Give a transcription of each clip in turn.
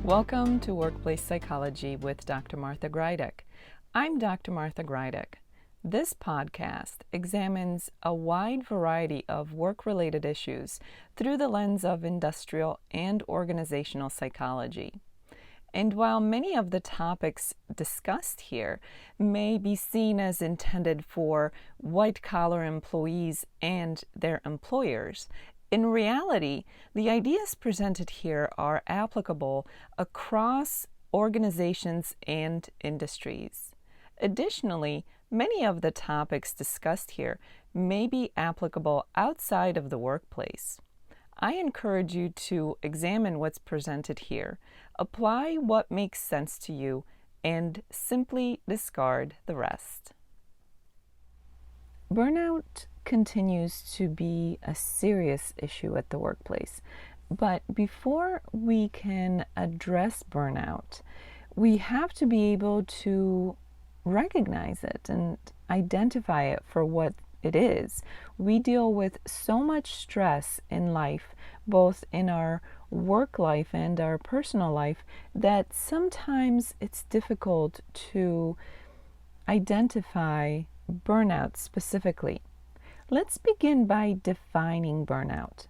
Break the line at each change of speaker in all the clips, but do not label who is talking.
Welcome to Workplace Psychology with Dr. Martha Greidick. I'm Dr. Martha Greidick. This podcast examines a wide variety of work-related issues through the lens of industrial and organizational psychology. And while many of the topics discussed here may be seen as intended for white-collar employees and their employers, in reality, the ideas presented here are applicable across organizations and industries. Additionally, many of the topics discussed here may be applicable outside of the workplace. I encourage you to examine what's presented here, apply what makes sense to you, and simply discard the rest. Burnout continues to be a serious issue at the workplace. But before we can address burnout, we have to be able to recognize it and identify it for what it is. We deal with so much stress in life, both in our work life and our personal life, that sometimes it's difficult to identify burnout specifically. Let's begin by defining burnout.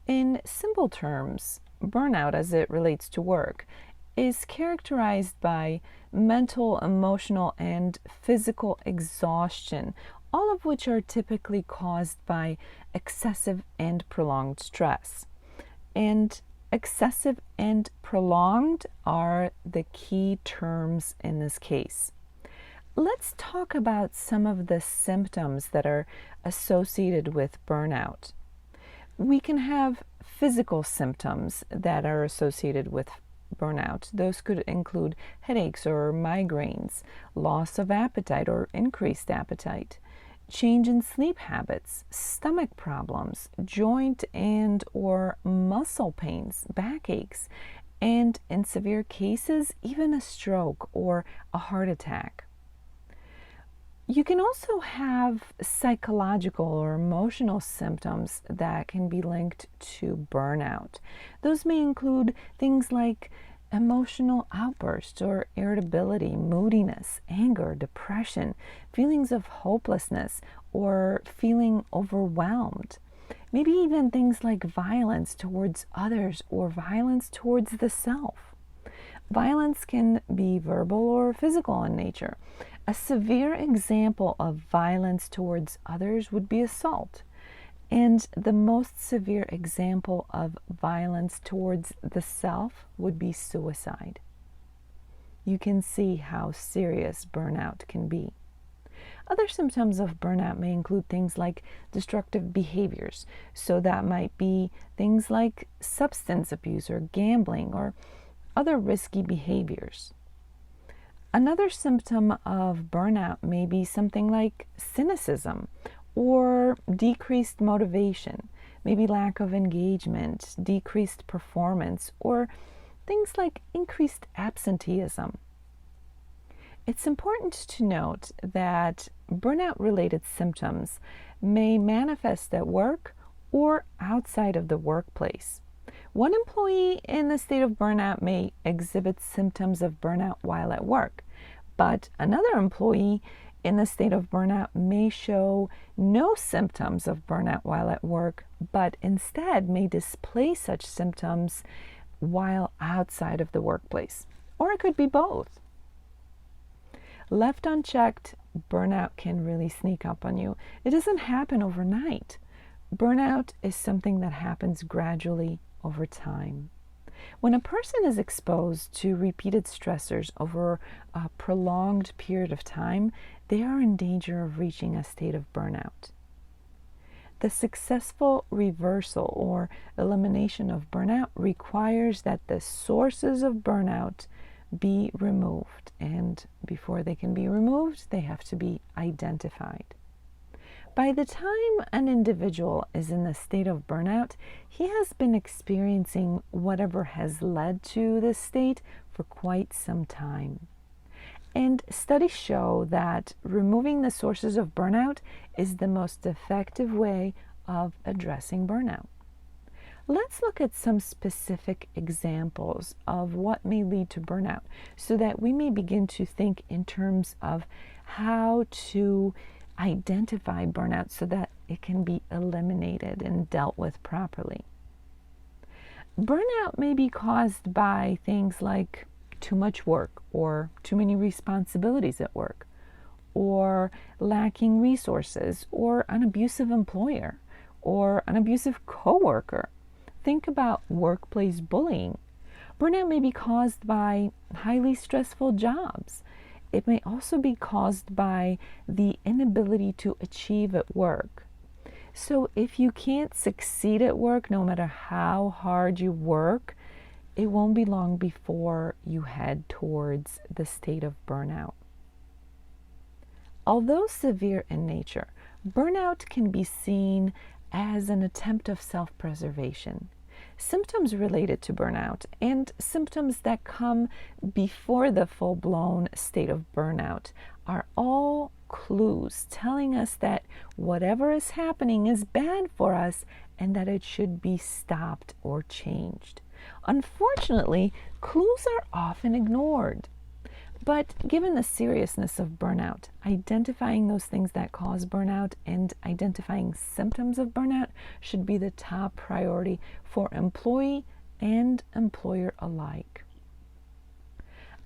In simple terms, burnout as it relates to work is characterized by mental, emotional, and physical exhaustion, all of which are typically caused by excessive and prolonged stress. And excessive and prolonged are the key terms in this case. Let's talk about some of the symptoms that are associated with burnout. We can have physical symptoms that are associated with burnout. Those could include headaches or migraines, loss of appetite or increased appetite, change in sleep habits, stomach problems, joint and or muscle pains, backaches, and in severe cases, even a stroke or a heart attack. You can also have psychological or emotional symptoms that can be linked to burnout. Those may include things like emotional outbursts or irritability, moodiness, anger, depression, feelings of hopelessness, or feeling overwhelmed. Maybe even things like violence towards others or violence towards the self. Violence can be verbal or physical in nature. A severe example of violence towards others would be assault, and the most severe example of violence towards the self would be suicide. You can see how serious burnout can be. Other symptoms of burnout may include things like destructive behaviors, so that might be things like substance abuse or gambling or other risky behaviors. Another symptom of burnout may be something like cynicism or decreased motivation, maybe lack of engagement, decreased performance, or things like increased absenteeism. It's important to note that burnout-related symptoms may manifest at work or outside of the workplace. One employee in the state of burnout may exhibit symptoms of burnout while at work, but another employee in the state of burnout may show no symptoms of burnout while at work, but instead may display such symptoms while outside of the workplace. Or it could be both. Left unchecked, burnout can really sneak up on you. It doesn't happen overnight. Burnout is something that happens gradually over time. When a person is exposed to repeated stressors over a prolonged period of time, they are in danger of reaching a state of burnout. The successful reversal or elimination of burnout requires that the sources of burnout be removed, and before they can be removed, they have to be identified. By the time an individual is in the state of burnout, he has been experiencing whatever has led to this state for quite some time. And studies show that removing the sources of burnout is the most effective way of addressing burnout. Let's look at some specific examples of what may lead to burnout so that we may begin to think in terms of how to identify burnout so that it can be eliminated and dealt with properly. Burnout may be caused by things like too much work or too many responsibilities at work, or lacking resources, or an abusive employer, or an abusive coworker. Think about workplace bullying. Burnout may be caused by highly stressful jobs. It may also be caused by the inability to achieve at work. So if you can't succeed at work, no matter how hard you work, it won't be long before you head towards the state of burnout. Although severe in nature, burnout can be seen as an attempt of self-preservation. Symptoms related to burnout and symptoms that come before the full-blown state of burnout are all clues telling us that whatever is happening is bad for us and that it should be stopped or changed. Unfortunately, clues are often ignored. But given the seriousness of burnout, identifying those things that cause burnout and identifying symptoms of burnout should be the top priority for employee and employer alike.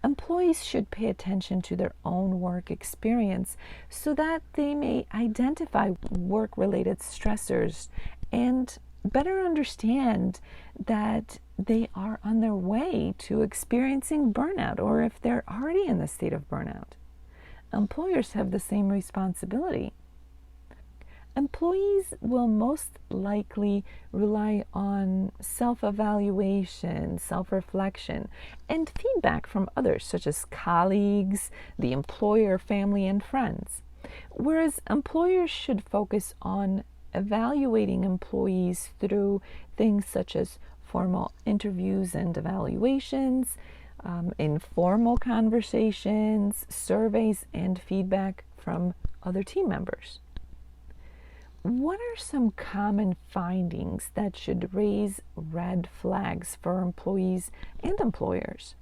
Employees should pay attention to their own work experience so that they may identify work-related stressors and better understand that they are on their way to experiencing burnout, or if they're already in the state of burnout. Employers have the same responsibility. Employees will most likely rely on self-evaluation, self-reflection, and feedback from others, such as colleagues, the employer, family, and friends. Whereas employers should focus on evaluating employees through things such as formal interviews and evaluations, informal conversations, surveys, and feedback from other team members. What are some common findings that should raise red flags for employees and employers?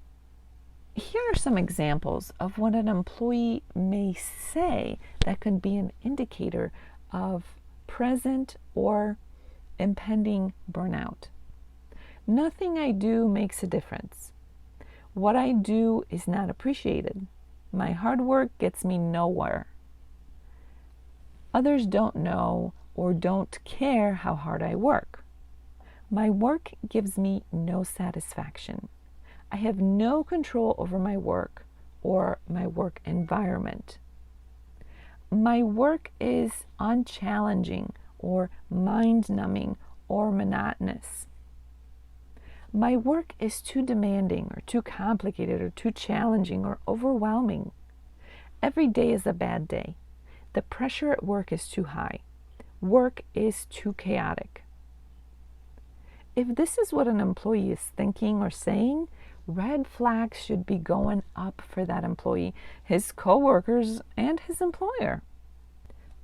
Here are some examples of what an employee may say that could be an indicator of present or impending burnout. Nothing I do makes a difference. What I do is not appreciated. My hard work gets me nowhere. Others don't know or don't care how hard I work. My work gives me no satisfaction. I have no control over my work or my work environment. My work is unchallenging or mind-numbing or monotonous. My work is too demanding or too complicated or too challenging or overwhelming. Every day is a bad day. The pressure at work is too high. Work is too chaotic. If this is what an employee is thinking or saying, red flags should be going up for that employee, his coworkers, and his employer.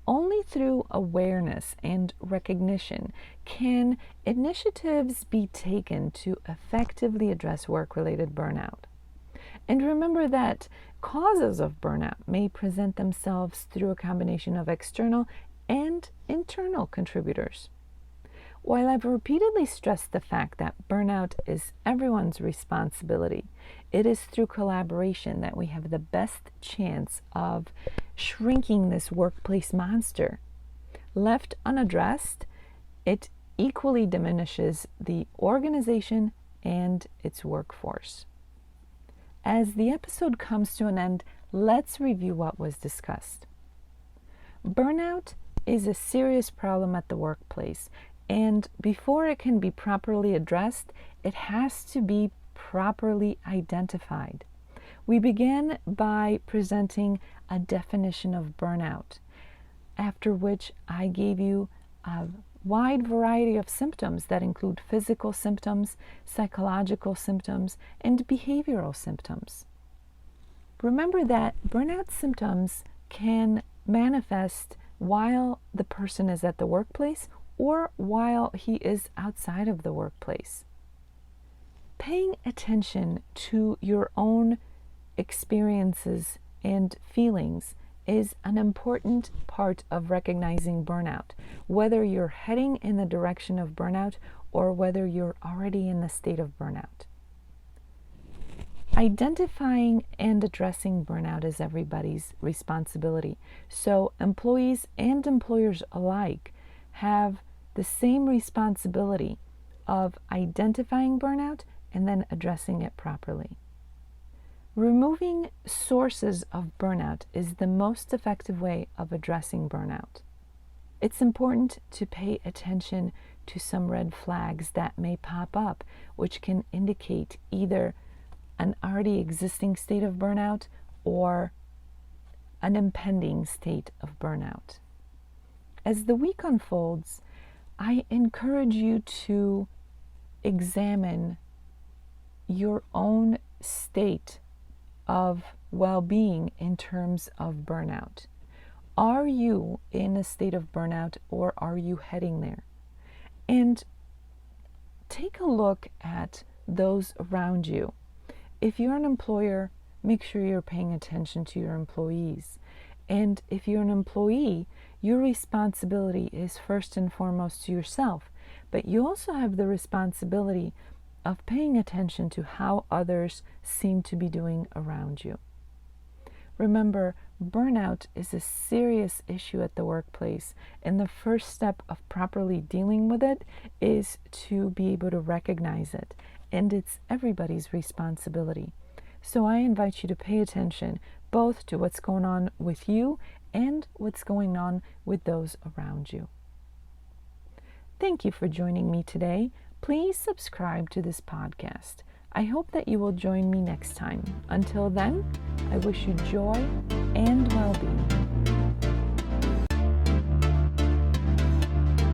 Only through awareness and recognition can initiatives be taken to effectively address work-related burnout. And remember that causes of burnout may present themselves through a combination of external and internal contributors. While I've repeatedly stressed the fact that burnout is everyone's responsibility, it is through collaboration that we have the best chance of shrinking this workplace monster. Left unaddressed, it equally diminishes the organization and its workforce. As the episode comes to an end, let's review what was discussed. Burnout is a serious problem at the workplace, and before it can be properly addressed, it has to be properly identified. We began by presenting a definition of burnout, after which I gave you a wide variety of symptoms that include physical symptoms, psychological symptoms, and behavioral symptoms. Remember that burnout symptoms can manifest while the person is at the workplace or while he is outside of the workplace. Paying attention to your own experiences and feelings is an important part of recognizing burnout, whether you're heading in the direction of burnout or whether you're already in the state of burnout. Identifying and addressing burnout is everybody's responsibility. So employees and employers alike have the same responsibility of identifying burnout and then addressing it properly. Removing sources of burnout is the most effective way of addressing burnout. It's important to pay attention to some red flags that may pop up, which can indicate either an already existing state of burnout or an impending state of burnout. As the week unfolds, I encourage you to examine your own state of well-being in terms of burnout. Are you in a state of burnout or are you heading there? And take a look at those around you. If you're an employer, make sure you're paying attention to your employees. And if you're an employee, your responsibility is first and foremost to yourself, but you also have the responsibility of paying attention to how others seem to be doing around you. Remember, burnout is a serious issue at the workplace, and the first step of properly dealing with it is to be able to recognize it, and it's everybody's responsibility. So I invite you to pay attention both to what's going on with you and what's going on with those around you. Thank you for joining me today. Please subscribe to this podcast. I hope that you will join me next time. Until then, I wish you joy and well-being.